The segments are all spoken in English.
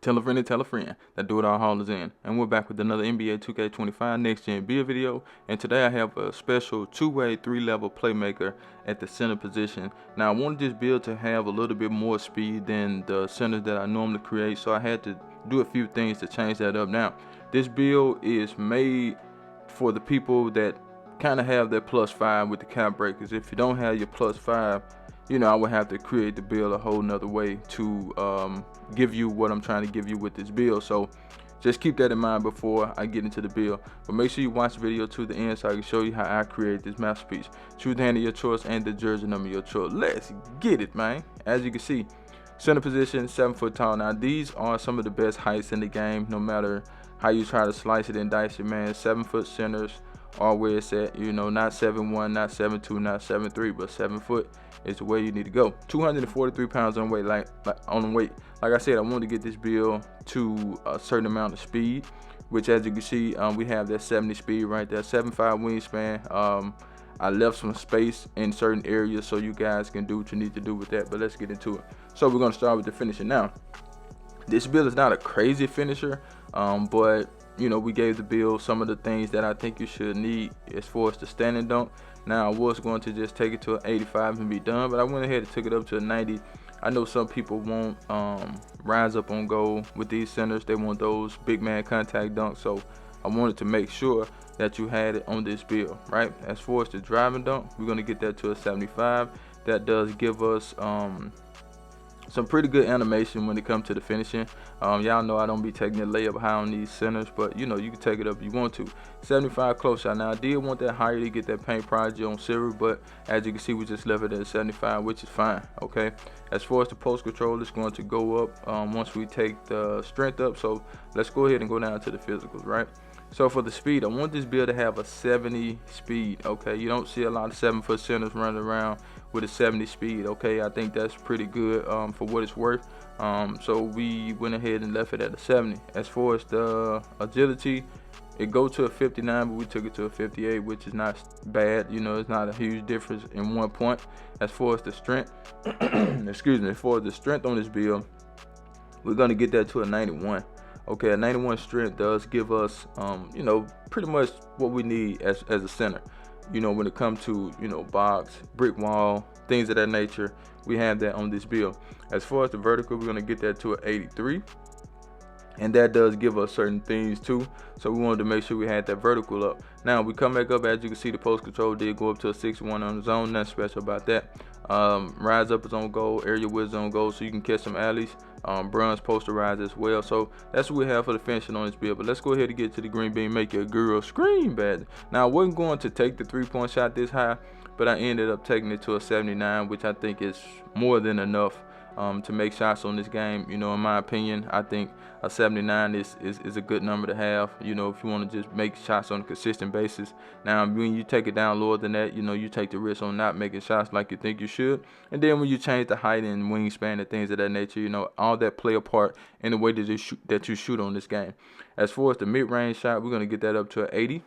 Tell a friend to tell a friend that Do It All Haul is in. And we're back with another NBA 2K25 Next Gen build video. And today I have a special 2-way 3-level playmaker at the center position. Now I wanted this build to have a little bit more speed than the centers that I normally create, so I had to do a few things to change that up. Now this build is made for the people that kind of have that +5 with the cap breakers. If you don't have your +5, you know, I would have to create the build a whole nother way to give you what I'm trying to give you with this build. So just keep that in mind before I get into the build. But make sure you watch the video to the end so I can show you how I create this masterpiece. Choose the hand of your choice and the jersey number of your choice. Let's get it, man. As you can see, center position, 7 foot tall. Now these are some of the best heights in the game, no matter how you try to slice it and dice it, man. 7 foot centers are where it's at, you know, not 7'1", not 7'2", not 7'3", but 7 foot is the way you need to go. 243 pounds on weight, like I said, I wanted to get this build to a certain amount of speed, which as you can see, we have that 70 speed right there, 7'5" wingspan. I left some space in certain areas so you guys can do what you need to do with that, but let's get into it. So we're gonna start with the finishing. Now this build is not a crazy finisher, but you know, we gave the build some of the things that I think you should need as far as the standing dunk. Now I was going to just take it to an 85 and be done, but I went ahead and took it up to a 90. I know some people won't rise up on goal with these centers. They want those big man contact dunks, so I wanted to make sure that you had it on this build, right? As far as the driving dunk, we're going to get that to a 75. That does give us some pretty good animation when it comes to the finishing. Y'all know I don't be taking the layup high on these centers, but you know, you can take it up if you want to. 75 close shot. Now I did want that higher to get that paint project on silver, but as you can see, we just left it at 75, which is fine. Okay, as far as the post control, it's going to go up once we take the strength up. So let's go ahead and go down to the physicals, right? So for the speed, I want this build to have a 70 speed. Okay, you don't see a lot of 7 foot centers running around with a 70 speed. Okay, I think that's pretty good for what it's worth. So we went ahead and left it at a 70. As far as the agility, it go to a 59, but we took it to a 58, which is not bad. You know, it's not a huge difference in 1 point. As far as the strength, excuse me, as far as the strength on this build, we're gonna get that to a 91. Okay, a 91 strength does give us, you know, pretty much what we need as a center. You know, when it comes to, you know, box, brick wall, things of that nature, we have that on this build. As far as the vertical, we're going to get that to an 83. And that does give us certain things too. So we wanted to make sure we had that vertical up. Now we come back up, as you can see, the post control did go up to a 61 on the zone. Nothing special about that. Rise up is on goal, area width is on goal, so you can catch some alleys. Bronze posterize as well. So that's what we have for the finishing on this build. But let's go ahead and get to the green bean, make your girl scream bad. Now I wasn't going to take the 3-point shot this high, but I ended up taking it to a 79, which I think is more than enough to make shots on this game. You know, in my opinion, I think a 79 is a good number to have, you know, if you want to just make shots on a consistent basis. Now when you take it down lower than that, you know, you take the risk on not making shots like you think you should. And then when you change the height and wingspan and things of that nature, you know, all that play a part in the way that you shoot on this game. As far as the mid-range shot, we're going to get that up to an 80.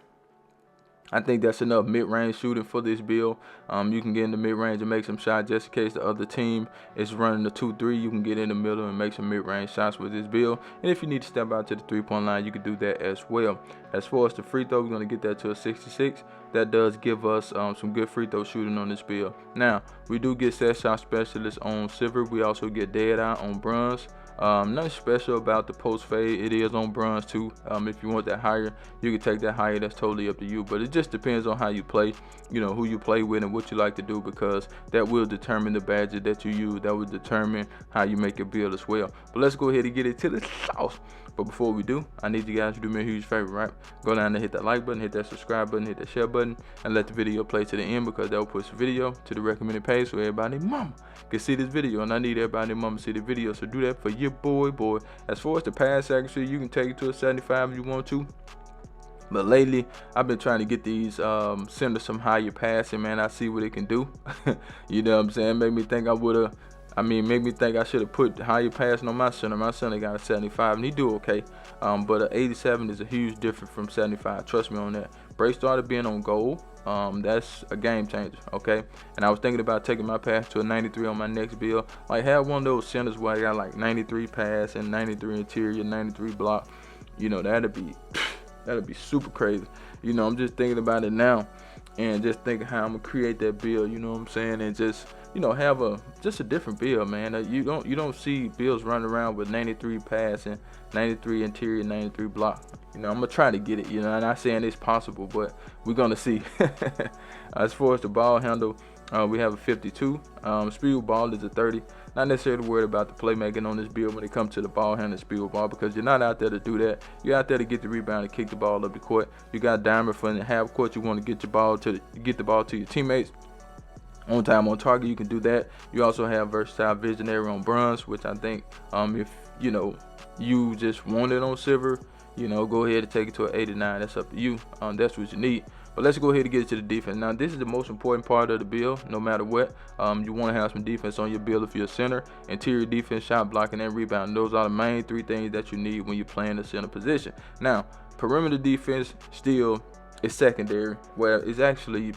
I think that's enough mid-range shooting for this build. You can get in the mid-range and make some shots just in case the other team is running the 2-3. You can get in the middle and make some mid-range shots with this build. And if you need to step out to the 3-point line, you can do that as well. As far as the free throw, we're going to get that to a 66. That does give us some good free throw shooting on this build. Now, we do get set shot specialists on silver. We also get dead eye on bronze. Nothing special about the post fade. It is on bronze too. If you want that higher, you can take that higher. That's totally up to you, but it just depends on how you play, you know, who you play with and what you like to do, because that will determine the badges that you use. That will determine how you make your build as well. But let's go ahead and get it to the sauce. But before we do, I need you guys to do me a huge favor, right? Go down and hit that like button, hit that subscribe button, hit that share button, and let the video play to the end, because that will push the video to the recommended page so everybody mama can see this video. And I need everybody mama to see the video, so do that for your boy. As far as the pass accuracy, you can take it to a 75 if you want to. But lately, I've been trying to get these centers some higher passing, man. I see what it can do. You know what I'm saying? Made me think I should have put higher passing on my center. My center got a 75, and he do okay. But an 87 is a huge difference from 75. Trust me on that. Break starter being on gold, that's a game changer, okay? And I was thinking about taking my pass to a 93 on my next build. Like, have one of those centers where I got like 93 pass and 93 interior, 93 block. You know, that'd be super crazy. You know, I'm just thinking about it now and just thinking how I'm gonna create that build, you know what I'm saying? And just, you know, have just a different build, man. You don't see builds running around with 93 passing, 93 interior, 93 block. You know, I'm gonna try to get it, you know. I'm not saying it's possible, but we're gonna see. As far as the ball handle, we have a 52. Speed with ball is a 30. Not necessarily worried about the playmaking on this build when it comes to the ball handle, speed with ball, because you're not out there to do that. You're out there to get the rebound and kick the ball up the court. You got diamond for the half court. You want to get the ball to your teammates. On time, on target, you can do that. You also have versatile visionary on bronze, which I think if you know you just want it on silver, you know, go ahead and take it to an 89. That's up to you. That's what you need. But let's go ahead and get it to the defense. Now, this is the most important part of the build, no matter what. You want to have some defense on your build if you're a center. Interior defense, shot blocking, and rebounding. Those are the main three things that you need when you're playing the center position. Now, perimeter defense still is secondary. Well, it's actually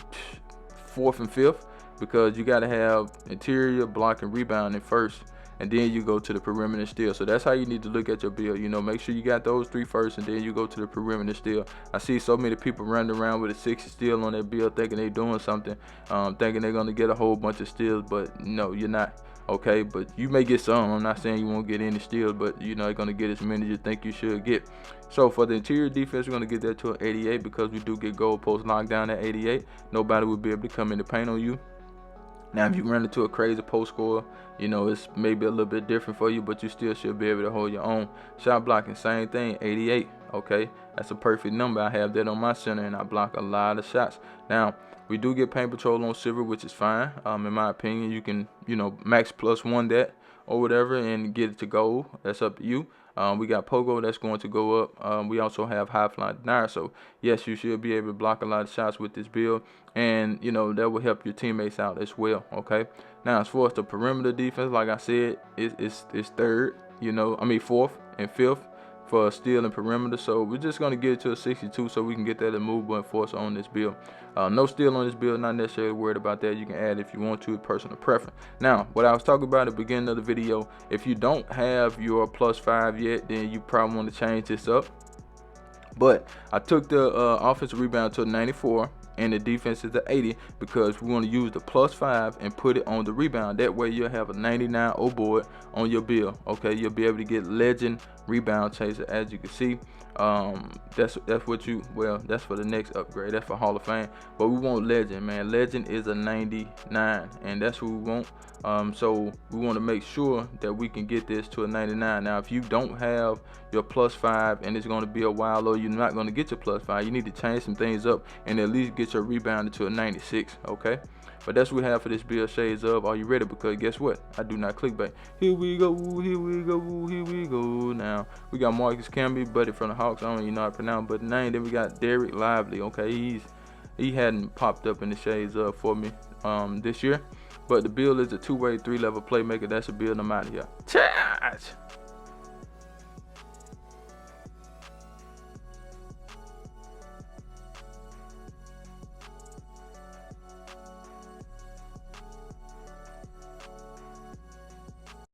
fourth and fifth, because you got to have interior, block, and rebounding first, and then you go to the perimeter steal. So that's how you need to look at your build. You know, make sure you got those three first, and then you go to the perimeter steal. I see so many people running around with a 60 steal on their build, thinking they're doing something, thinking they're gonna get a whole bunch of steals, but no, you're not. Okay, but you may get some. I'm not saying you won't get any steals, but you're not gonna get as many as you think you should get. So for the interior defense, we're gonna get that to an 88, because we do get goal post locked down at 88. Nobody will be able to come in the paint on you. Now, if you run into a crazy post scorer, you know, it's maybe a little bit different for you, but you still should be able to hold your own. Shot blocking, same thing, 88, okay? That's a perfect number. I have that on my center, and I block a lot of shots. Now, we do get paint patrol on silver, which is fine. In my opinion, you can, you know, max +1 that or whatever and get it to gold. That's up to you. We got pogo that's going to go up. We also have high flying denier. So yes, you should be able to block a lot of shots with this build, and you know that will help your teammates out as well. Okay. Now, as far as the perimeter defense, like I said, it's third. You know, I mean fourth and fifth for steal and perimeter. So we're just gonna get it to a 62 so we can get that immovable enforcer on this build. No steal on this build, not necessarily worried about that. You can add if you want to, personal preference. Now, what I was talking about at the beginning of the video, if you don't have your +5 yet, then you probably want to change this up. But I took the offensive rebound to a 94. And the defense is the 80, because we want to use the +5 and put it on the rebound. That way you'll have a 99 O board on your build. Okay, you'll be able to get legend rebound chaser, as you can see. That's what you, well, that's for the next upgrade. That's for Hall of Fame. But we want legend, man. Legend is a 99, and that's what we want. So we want to make sure that we can get this to a 99. Now, if you don't have your +5 and it's going to be a while, or you're not going to get your +5, you need to change some things up and at least get your rebound to a 96. Okay, but that's what we have for this build. Shades of, are you ready? Because guess what, I do not clickbait. Here we go, here we go, here we go. Now we got Marcus Camby, buddy from the Hawks. I don't even know how to pronounce but the name. Then we got Derek Lively. Okay, he hadn't popped up in the shades of for me this year, but the build is a 2-way 3-level playmaker. That's a build. I'm out of here. Charge.